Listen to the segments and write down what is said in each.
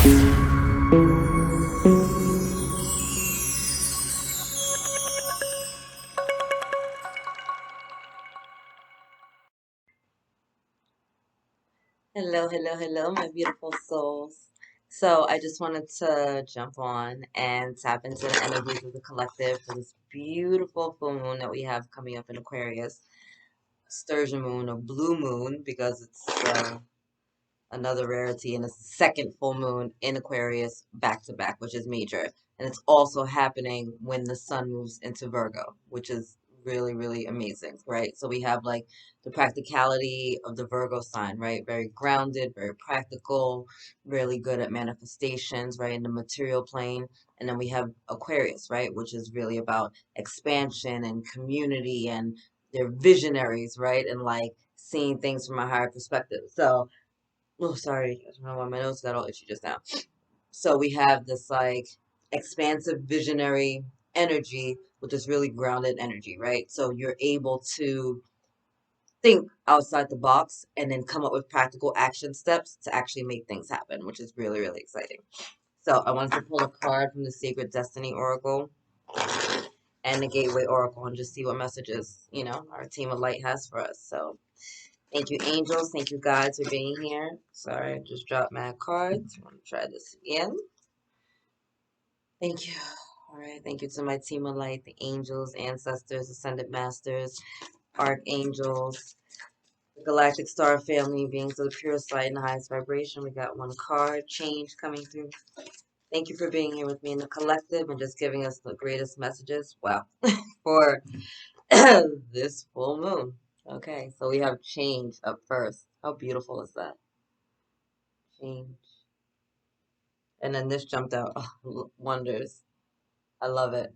Hello, hello, hello, my beautiful souls. So I just wanted to jump on and tap into the energies of the collective for this beautiful full moon that we have coming up in Aquarius. Sturgeon moon or blue moon because it's another rarity, and it's the second full moon in Aquarius back to back, which is major. And it's also happening when the sun moves into Virgo, which is really, really amazing, right? So we have like the practicality of the Virgo sign, right? Very grounded, very practical, really good at manifestations, right? In the material plane. And then we have Aquarius, right? Which is really about expansion and community, and they're visionaries, right? And like seeing things from a higher perspective. So, oh, sorry. I don't know why my nose got all itchy just now. So we have this like expansive visionary energy, which is really grounded energy, right? So you're able to think outside the box and then come up with practical action steps to actually make things happen, which is really, really exciting. So I wanted to pull a card from the Sacred Destiny Oracle and the Gateway Oracle and just see what messages, our team of light has for us. So thank you, angels. Thank you, guys, for being here. Sorry, I just dropped my cards. I want to try this again. Thank you. All right. Thank you to my team of light, the angels, ancestors, ascended masters, archangels, the galactic star family, beings of the purest light and the highest vibration. We got one card, change coming through. Thank you for being here with me in the collective and just giving us the greatest messages. Wow. For this full moon. Okay, so we have change up first. How beautiful is that? Change. And then this jumped out. Oh, wonders. I love it.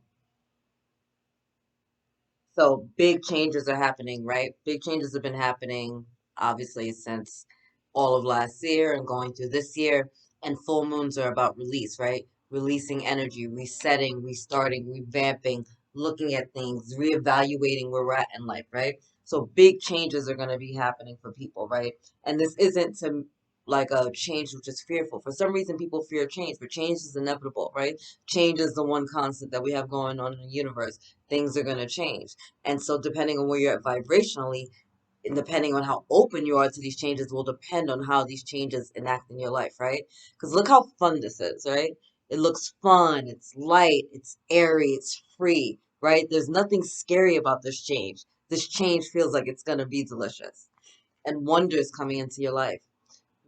So big changes are happening, right? Big changes have been happening, obviously, since all of last year and going through this year. And full moons are about release, right? Releasing energy, resetting, restarting, revamping, looking at things, reevaluating where we're at in life, right? So big changes are going to be happening for people, right? And this isn't to like a change which is fearful. For some reason, people fear change, but change is inevitable, right? Change is the one constant that we have going on in the universe. Things are going to change. And so, depending on where you're at vibrationally, and depending on how open you are to these changes, will depend on how these changes enact in your life, right? Because look how fun this is, right? It looks fun, it's light, it's airy, it's free, right? There's nothing scary about this change. This change feels like it's going to be delicious. And wonders coming into your life.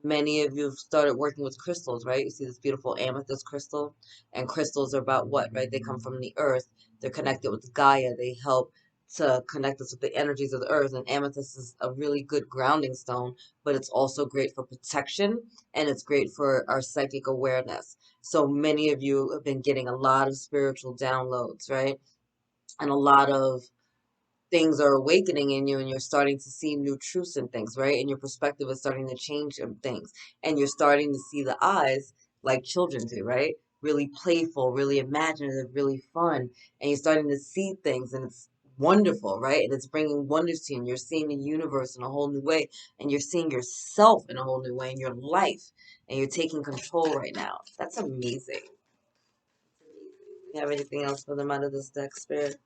Many of you have started working with crystals, right? You see this beautiful amethyst crystal, and crystals are about what, right? They come from the earth. They're connected with Gaia. They help to connect us with the energies of the earth. And amethyst is a really good grounding stone, but it's also great for protection, and it's great for our psychic awareness. So many of you have been getting a lot of spiritual downloads, right? And a lot of things are awakening in you, and you're starting to see new truths and things, right? And your perspective is starting to change in things, and you're starting to see the eyes like children do, right? Really playful, really imaginative, really fun, and you're starting to see things, and it's wonderful, right? And it's bringing wonders to you, and you're seeing the universe in a whole new way, and you're seeing yourself in a whole new way in your life, and you're taking control right now. That's amazing. You have anything else for them out of this deck, Spirit?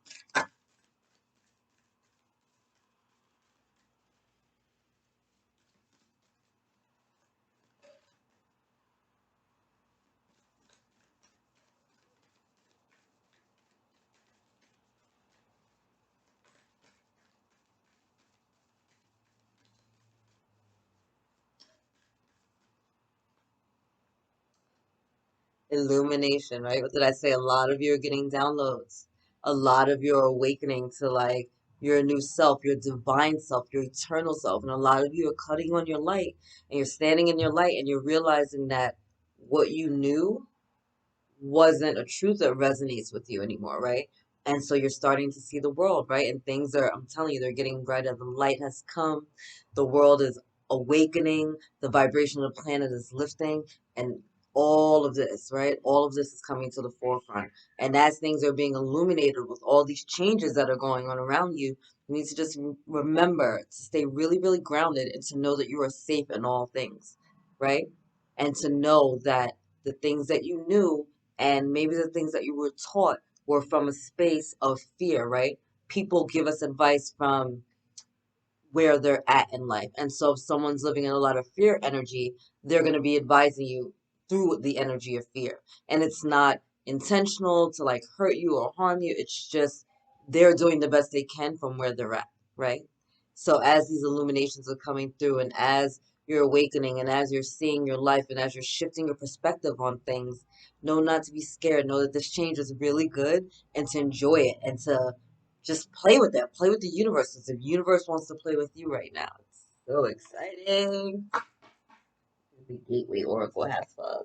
Illumination, right? What did I say? A lot of you are getting downloads. A lot of you are awakening to like your new self, your divine self, your eternal self. And a lot of you are cutting on your light, and you're standing in your light, and you're realizing that what you knew wasn't a truth that resonates with you anymore, right? And so you're starting to see the world, right? And things are, I'm telling you, they're getting brighter. The light has come. The world is awakening. The vibration of the planet is lifting. And all of this, right? All of this is coming to the forefront. And as things are being illuminated with all these changes that are going on around you, you need to just remember to stay really, really grounded and to know that you are safe in all things, right? And to know that the things that you knew, and maybe the things that you were taught were from a space of fear, right? People give us advice from where they're at in life. And so if someone's living in a lot of fear energy, they're going to be advising you through the energy of fear. And it's not intentional to like hurt you or harm you. It's just they're doing the best they can from where they're at, right? So as these illuminations are coming through and as you're awakening and as you're seeing your life and as you're shifting your perspective on things, know not to be scared. Know that this change is really good and to enjoy it and to just play with it. Play with the universe. Because the universe wants to play with you right now. It's so exciting. The Gateway Oracle has fun.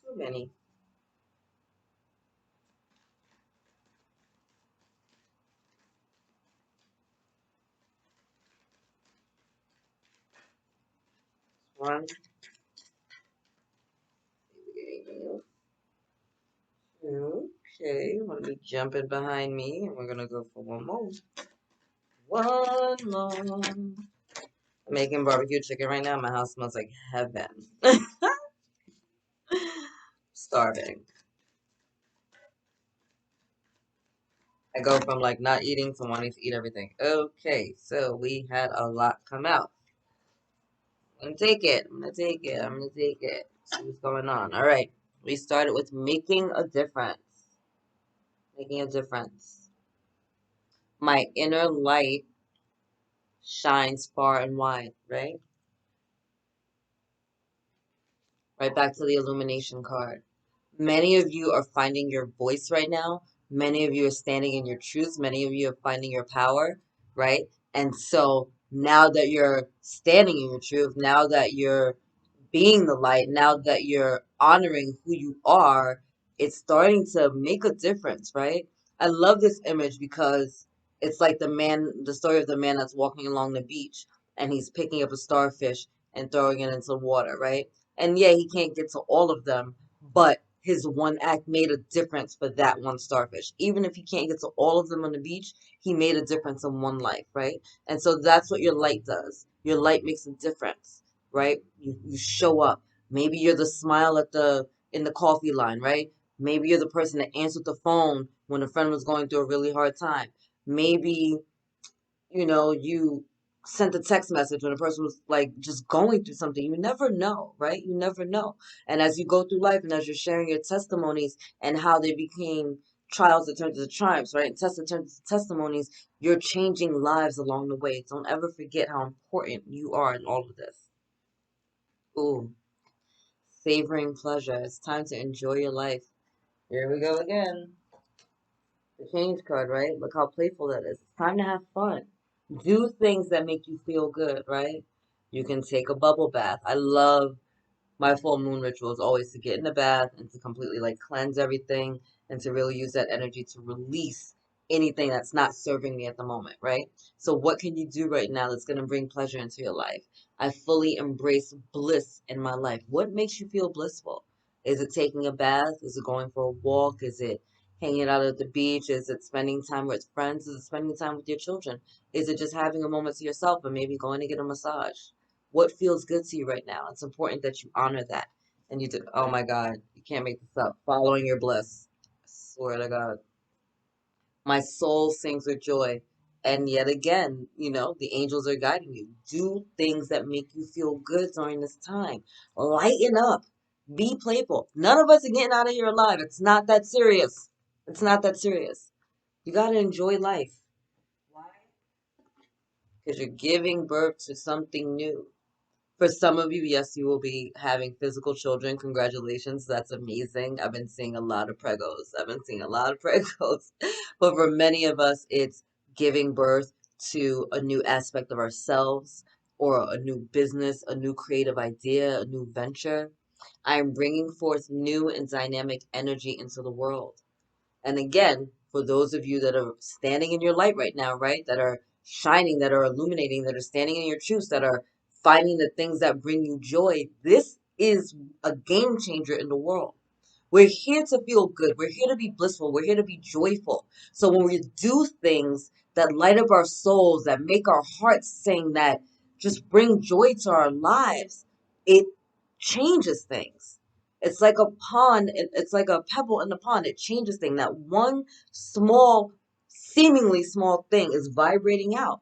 So many. One. Two. Okay. I'm going to be jumping behind me. And we're going to go for one more. One more. I'm making barbecue chicken right now. My house smells like heaven. Starving. I go from like not eating to wanting to eat everything. Okay, so we had a lot come out. I'm gonna take it. I'm gonna take it. I'm gonna take it. See what's going on. All right. We started with making a difference. Making a difference. My inner light shines far and wide, right? Right back to the illumination card. Many of you are finding your voice right now. Many of you are standing in your truth. Many of you are finding your power, right? And so now that you're standing in your truth, now that you're being the light, now that you're honoring who you are, it's starting to make a difference, right? I love this image because it's like the story of the man that's walking along the beach and he's picking up a starfish and throwing it into the water, right? And yeah, he can't get to all of them, but his one act made a difference for that one starfish. Even if he can't get to all of them on the beach, he made a difference in one life, right? And so that's what your light does. Your light makes a difference, right? You show up. Maybe you're the smile at the in the coffee line, right? Maybe you're the person that answered the phone when a friend was going through a really hard time. Maybe, you sent a text message when a person was like just going through something. You never know, right? You never know. And as you go through life and as you're sharing your testimonies and how they became trials that turned into triumphs, right? And tests that turned into testimonies, you're changing lives along the way. Don't ever forget how important you are in all of this. Ooh, savoring pleasure. It's time to enjoy your life. Here we go again. The change card, right? Look how playful that is. It's time to have fun. Do things that make you feel good, right? You can take a bubble bath. I love my full moon ritual is always to get in the bath and to completely like cleanse everything and to really use that energy to release anything that's not serving me at the moment, right? So what can you do right now that's going to bring pleasure into your life? I fully embrace bliss in my life. What makes you feel blissful? Is it taking a bath? Is it going for a walk? Is it hanging out at the beach? Is it spending time with friends? Is it spending time with your children? Is it just having a moment to yourself and maybe going to get a massage? What feels good to you right now? It's important that you honor that. And you did, oh my God, you can't make this up. Following your bliss. I swear to God. My soul sings with joy. And yet again, the angels are guiding you. Do things that make you feel good during this time. Lighten up. Be playful. None of us are getting out of here alive. It's not that serious. It's not that serious. You got to enjoy life. Why? Because you're giving birth to something new. For some of you, yes, you will be having physical children. Congratulations. That's amazing. I've been seeing a lot of pregos. I've been seeing a lot of pregos. But for many of us, it's giving birth to a new aspect of ourselves or a new business, a new creative idea, a new venture. I am bringing forth new and dynamic energy into the world. And again, for those of you that are standing in your light right now, right, that are shining, that are illuminating, that are standing in your truth, that are finding the things that bring you joy, this is a game changer in the world. We're here to feel good. We're here to be blissful. We're here to be joyful. So when we do things that light up our souls, that make our hearts sing, that just bring joy to our lives, it changes things. It's like a pond, it's like a pebble in the pond. It changes things. That one small, seemingly small thing is vibrating out.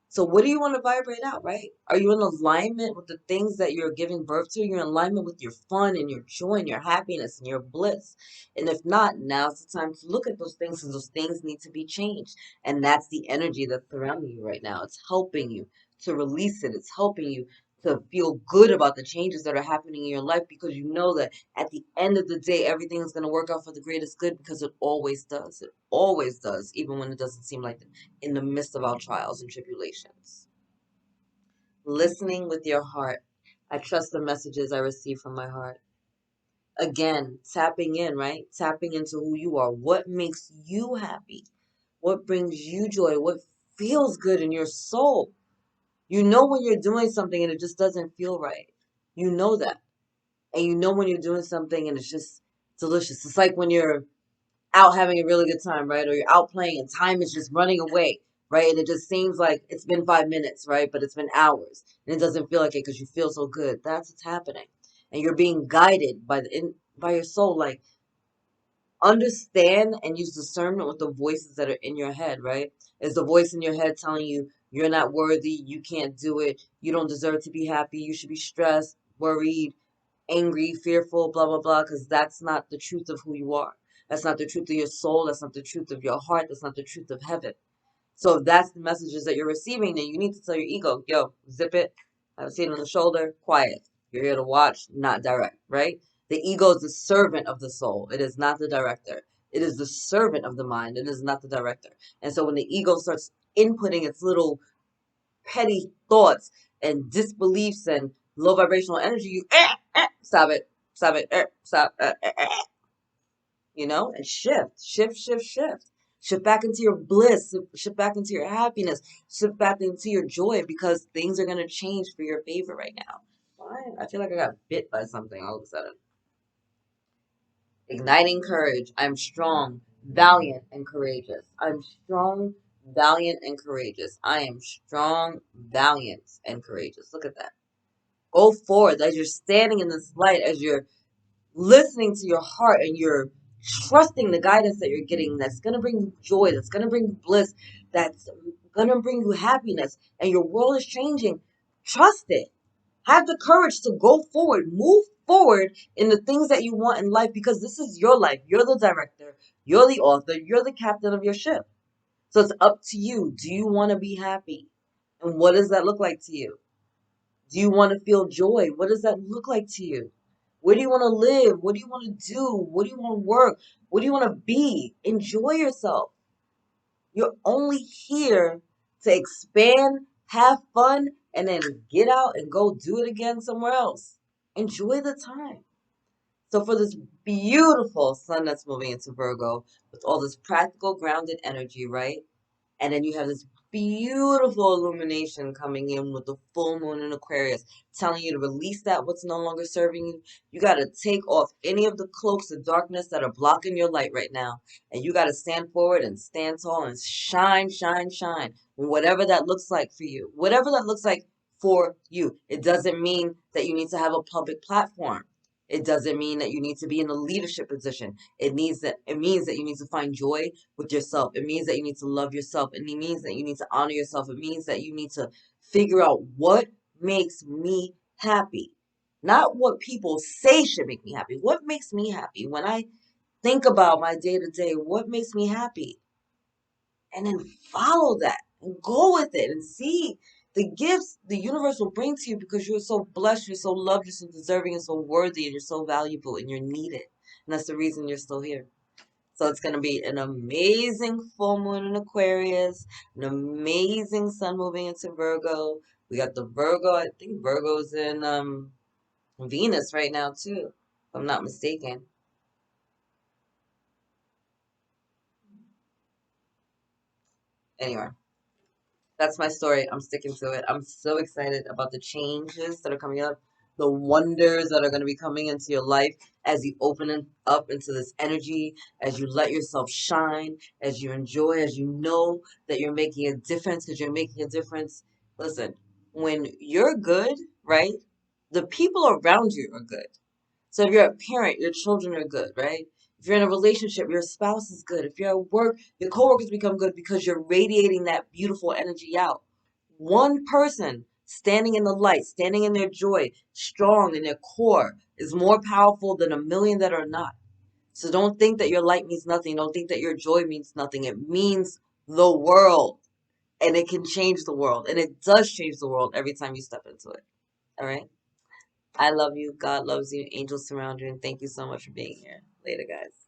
So what do you want to vibrate out, right? Are you in alignment with the things that you're giving birth to? You're in alignment with your fun and your joy and your happiness and your bliss. And if not, now's the time to look at those things, because those things need to be changed. And that's the energy that's surrounding you right now. It's helping you to release it. It's helping you to feel good about the changes that are happening in your life, because you know that at the end of the day, everything is going to work out for the greatest good, because it always does. It always does, even when it doesn't seem like it, in the midst of our trials and tribulations. Listening with your heart. I trust the messages I receive from my heart. Again, tapping in, right? Tapping into who you are. What makes you happy? What brings you joy? What feels good in your soul? You know when you're doing something and it just doesn't feel right. You know that. And you know when you're doing something and it's just delicious. It's like when you're out having a really good time, right? Or you're out playing and time is just running away, right? And it just seems like it's been 5 minutes, right? But it's been hours, and it doesn't feel like it because you feel so good. That's what's happening, and you're being guided by your soul. Like, understand and use discernment with the voices that are in your head, right? Is the voice in your head telling you you're not worthy, you can't do it, you don't deserve to be happy, you should be stressed, worried, angry, fearful, blah, blah, blah, because that's not the truth of who you are. That's not the truth of your soul. That's not the truth of your heart. That's not the truth of heaven. So if that's the messages that you're receiving, then you need to tell your ego, yo, zip it, have a seat on the shoulder, quiet. You're here to watch, not direct, right? The ego is the servant of the soul. It is not the director. It is the servant of the mind. It is not the director. And so when the ego starts inputting its little petty thoughts and disbeliefs and low vibrational energy, you stop it, stop, and shift back into your bliss, shift back into your happiness, shift back into your joy, because things are going to change for your favor right now. Why? I feel like I got bit by something all of a sudden. Igniting courage. I'm strong, valiant, and courageous. I'm strong, valiant, and courageous. I am strong, valiant, and courageous. Look at that. Go forward as you're standing in this light, as you're listening to your heart and you're trusting the guidance that you're getting, that's going to bring you joy, that's going to bring you bliss, that's going to bring you happiness, and your world is changing. Trust it. Have the courage to go forward, move forward in the things that you want in life, because this is your life. You're the director, you're the author, you're the captain of your ship. So it's up to you. Do you want to be happy? And what does that look like to you? Do you want to feel joy? What does that look like to you? Where do you want to live? What do you want to do? What do you want to work? What do you want to be? Enjoy yourself. You're only here to expand, have fun, and then get out and go do it again somewhere else. Enjoy the time. So for this beautiful sun that's moving into Virgo with all this practical, grounded energy, right? And then you have this beautiful illumination coming in with the full moon in Aquarius, telling you to release that what's no longer serving you. You got to take off any of the cloaks of darkness that are blocking your light right now. And you got to stand forward and stand tall and shine, shine, shine. Whatever that looks like for you. Whatever that looks like for you. It doesn't mean that you need to have a public platform. It doesn't mean that you need to be in a leadership position. It means that you need to find joy with yourself. It means that you need to love yourself. And it means that you need to honor yourself. It means that you need to figure out what makes me happy. Not what people say should make me happy. What makes me happy? When I think about my day to day, what makes me happy? And then follow that and go with it and see the gifts the universe will bring to you, because you're so blessed, you're so loved, you're so deserving, and so worthy, and you're so valuable, and you're needed. And that's the reason you're still here. So it's going to be an amazing full moon in Aquarius, an amazing sun moving into Virgo. We got the Virgo, I think Virgo's in Venus right now too, if I'm not mistaken. Anyway, that's my story. I'm sticking to it. I'm so excited about the changes that are coming up. the wonders that are going to be coming into your life as you up into this energy, as you let yourself shine, as you enjoy, as you know that you're making a difference because you're making a difference. Listen, when you're good, right? The people around you are good. So if you're a parent, your children are good, right? If you're in a relationship, your spouse is good. If you're at work, your coworkers become good because you're radiating that beautiful energy out. One person standing in the light, standing in their joy, strong in their core, is more powerful than a million that are not. So don't think that your light means nothing. Don't think that your joy means nothing. It means the world. And it can change the world. And it does change the world every time you step into it. All right? I love you. God loves you. Angels surround you. And thank you so much for being here. Later, guys.